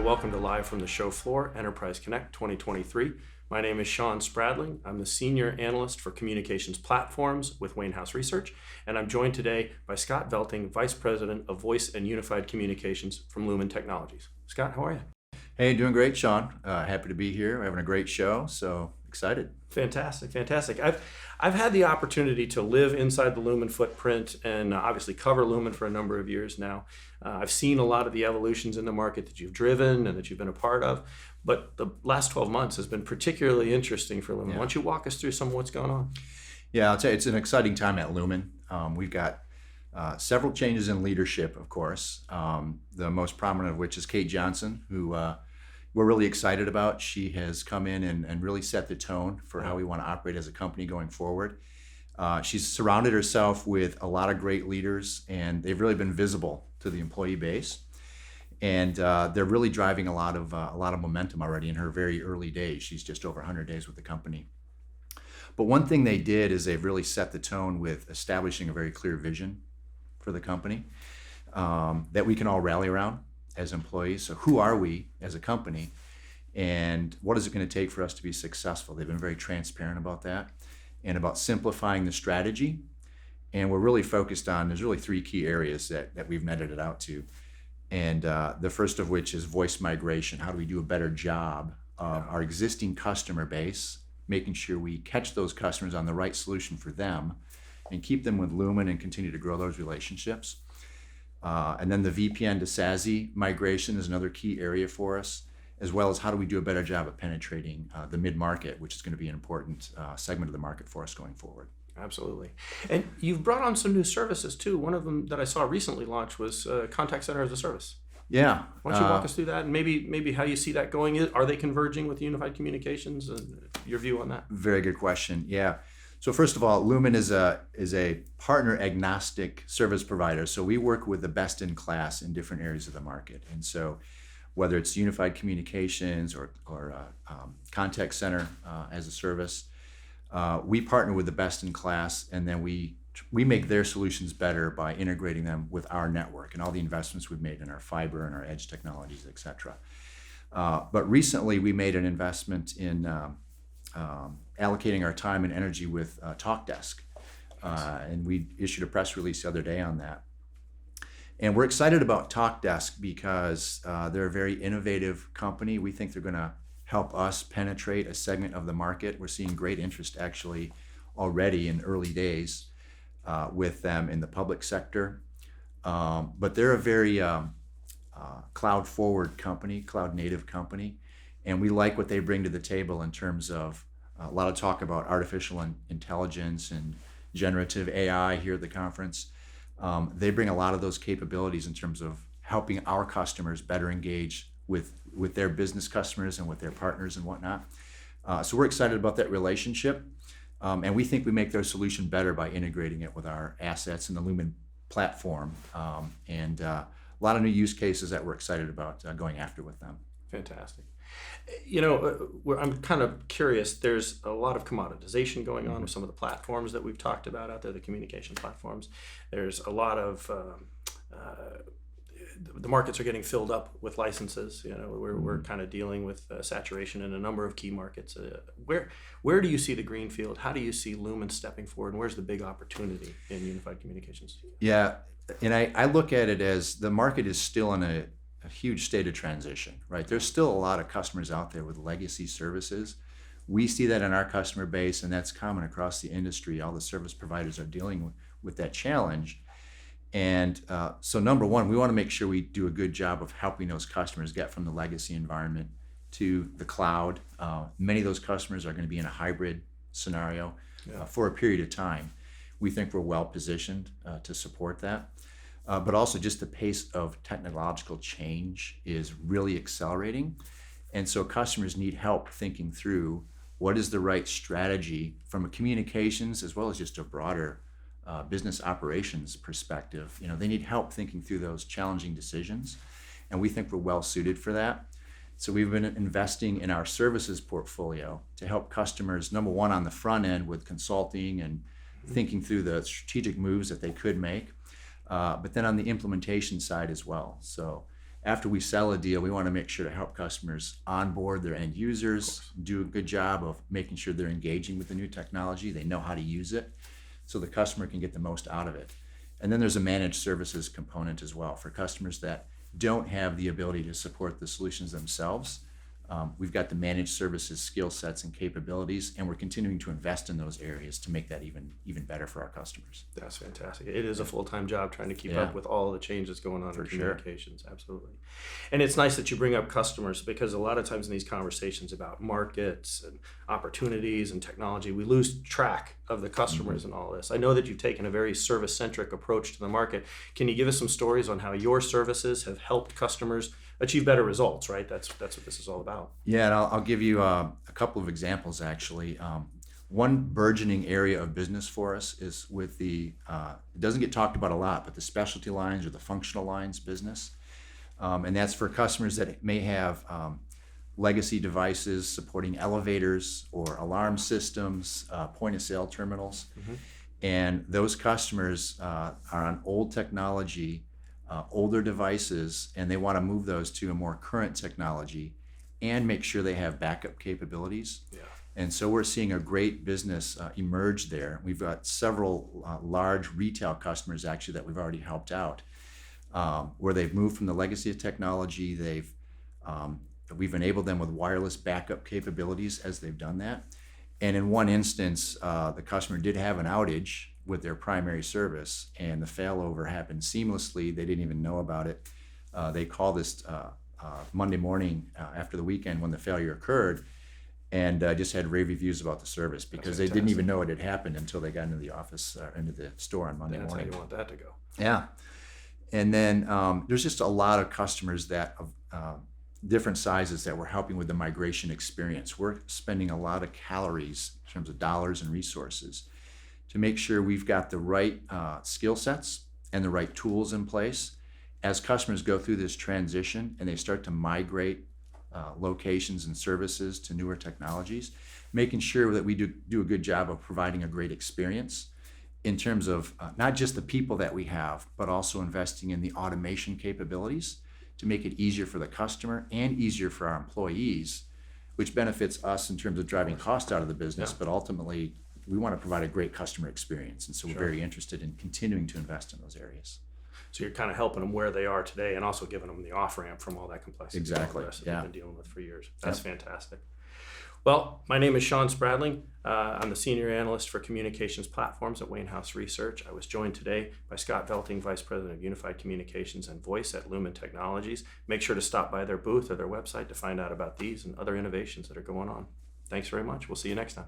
welcome to Live from the Show Floor, Enterprise Connect 2023. My name is Sean Spradling. I'm the Senior Analyst for Communications Platforms with Wainhouse Research, and I'm joined today by Scott Velting, Vice President of Voice and Unified Communications from Lumen Technologies. Scott, how are you? Hey, doing great, Sean. Happy to be here. We're having a great show, so excited. Fantastic. I've had the opportunity to live inside the Lumen footprint and obviously cover Lumen for a number of years now. I've seen a lot of the evolutions in the market that you've driven and that you've been a part of, but the last 12 months has been particularly interesting for Lumen. Why don't you walk us through some of what's going on? Yeah, I'll tell you, it's an exciting time at Lumen. We've got several changes in leadership, of course, the most prominent of which is Kate Johnson, who we're really excited about. She has come in and really set the tone for how we want to operate as a company going forward. She's surrounded herself with a lot of great leaders, and they've really been visible to the employee base. And they're really driving a lot of momentum already in her very early days. She's just over 100 days with the company. But one thing they did is they've really set the tone with establishing a very clear vision for the company that we can all rally around as employees. So who are we as a company, and what is it going to take for us to be successful? They've been very transparent about that and about simplifying the strategy. And we're really focused on, there's really three key areas that we've netted it out to. And the first of which is voice migration. How do we do a better job of our existing customer base, making sure we catch those customers on the right solution for them and keep them with Lumen and continue to grow those relationships. And then the VPN to SASE migration is another key area for us, as well as how do we do a better job of penetrating the mid-market, which is going to be an important segment of the market for us going forward. Absolutely. And you've brought on some new services too. One of them that I saw recently launched was Contact Center as a Service. Yeah. Why don't you walk us through that and maybe how you see that going? Are they converging with Unified Communications, and your view on that? Very good question. Yeah. So first of all, Lumen is a partner agnostic service provider. So we work with the best in class in different areas of the market. And so whether it's Unified Communications or Contact Center as a Service, we partner with the best in class, and then we make their solutions better by integrating them with our network and all the investments we've made in our fiber and our edge technologies, et cetera. But recently we made an investment in allocating our time and energy with TalkDesk. And we issued a press release the other day on that. And we're excited about TalkDesk because they're a very innovative company. We think they're going to help us penetrate a segment of the market. We're seeing great interest actually already in early days with them in the public sector. But they're a very cloud forward company, cloud native company. And we like what they bring to the table in terms of a lot of talk about artificial intelligence and generative AI here at the conference. They bring a lot of those capabilities in terms of helping our customers better engage with their business customers and with their partners and whatnot. So we're excited about that relationship. And we think we make their solution better by integrating it with our assets in the Lumen platform. And a lot of new use cases that we're excited about going after with them. Fantastic. You know, I'm kind of curious, there's a lot of commoditization going on with some of the platforms that we've talked about out there, the communication platforms. There's a lot of, the markets are getting filled up with licenses. You know, we're kind of dealing with saturation in a number of key markets. Where do you see the greenfield? How do you see Lumen stepping forward? And where's the big opportunity in Unified Communications? Yeah, and I look at it as the market is still in a huge state of transition, right? There's still a lot of customers out there with legacy services. We see that in our customer base, and that's common across the industry. All the service providers are dealing with that challenge. And so number one, we want to make sure we do a good job of helping those customers get from the legacy environment to the cloud. Many of those customers are going to be in a hybrid scenario for a period of time. We think we're well positioned to support that. But also just the pace of technological change is really accelerating. And so customers need help thinking through what is the right strategy from a communications as well as just a broader business operations perspective. You know, they need help thinking through those challenging decisions. And we think we're well suited for that. So we've been investing in our services portfolio to help customers, number one, on the front end with consulting and thinking through the strategic moves that they could make. But then on the implementation side as well. So after we sell a deal, we want to make sure to help customers onboard their end users, do a good job of making sure they're engaging with the new technology, they know how to use it, so the customer can get the most out of it. And then there's a managed services component as well for customers that don't have the ability to support the solutions themselves. We've got the managed services skill sets and capabilities, and we're continuing to invest in those areas to make that even better for our customers. That's fantastic. It is a full-time job trying to keep Yeah. up with all the changes going on For in sure. communications. Absolutely. And it's nice that you bring up customers, because a lot of times in these conversations about markets and opportunities and technology, we lose track of the customers and all this. I know that you've taken a very service-centric approach to the market. Can you give us some stories on how your services have helped customers achieve better results, right? That's what this is all about. Yeah, and I'll give you a couple of examples actually. One burgeoning area of business for us is with it doesn't get talked about a lot, but the specialty lines or the functional lines business. And that's for customers that may have legacy devices supporting elevators or alarm systems, point of sale terminals. And those customers are on old technology, older devices, and they want to move those to a more current technology and make sure they have backup capabilities. Yeah. And so we're seeing a great business emerge there. We've got several large retail customers actually that we've already helped out, where they've moved from the legacy of technology. We've enabled them with wireless backup capabilities as they've done that. And in one instance, the customer did have an outage with their primary service, and the failover happened seamlessly. They didn't even know about it. They called us Monday morning after the weekend when the failure occurred, and just had rave reviews about the service, because they didn't even know it had happened until they got into the office, into the store on Monday That's how morning. you want that to go. Yeah. And then there's just a lot of customers that different sizes that we're helping with the migration experience. We're spending a lot of calories in terms of dollars and resources to make sure we've got the right skill sets and the right tools in place as customers go through this transition and they start to migrate locations and services to newer technologies, making sure that we do a good job of providing a great experience in terms of not just the people that we have, but also investing in the automation capabilities to make it easier for the customer and easier for our employees, which benefits us in terms of driving cost out of the business, but ultimately we want to provide a great customer experience. And so we're very interested in continuing to invest in those areas. So you're kind of helping them where they are today and also giving them the off-ramp from all that complexity. Exactly. And all the rest that Yeah. they've been dealing with for years. That's fantastic. Well, my name is Sean Spradling. I'm the Senior Analyst for Communications Platforms at Wainhouse Research. I was joined today by Scott Velting, Vice President of Unified Communications and Voice at Lumen Technologies. Make sure to stop by their booth or their website to find out about these and other innovations that are going on. Thanks very much. We'll see you next time.